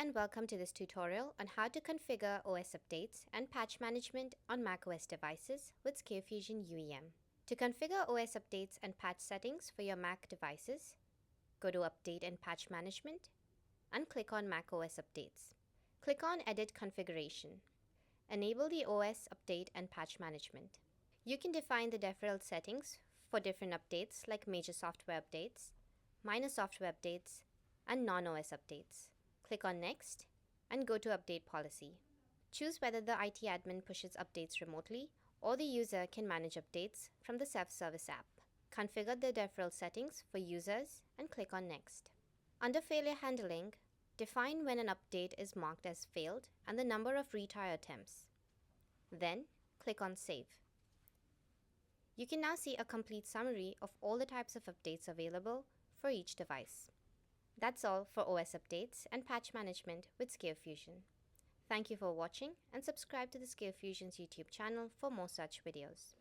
and welcome to this tutorial on how to configure OS updates and patch management on macOS devices with Scalefusion UEM. To configure OS updates and patch settings for your Mac devices, go to Update and Patch Management and click on macOS Updates. Click on Edit Configuration. Enable the OS Update and Patch Management. You can define the deferral settings for different updates like major software updates, minor software updates, and non-OS updates. Click on Next and go to Update Policy. Choose whether the IT admin pushes updates remotely or the user can manage updates from the self-service app. Configure the deferral settings for users and click on Next. Under Failure Handling, define when an update is marked as failed and the number of retry attempts. Then, click on Save. You can now see a complete summary of all the types of updates available for each device. That's all for OS updates and patch management with Scalefusion. Thank you for watching and subscribe to the Scalefusion's YouTube channel for more such videos.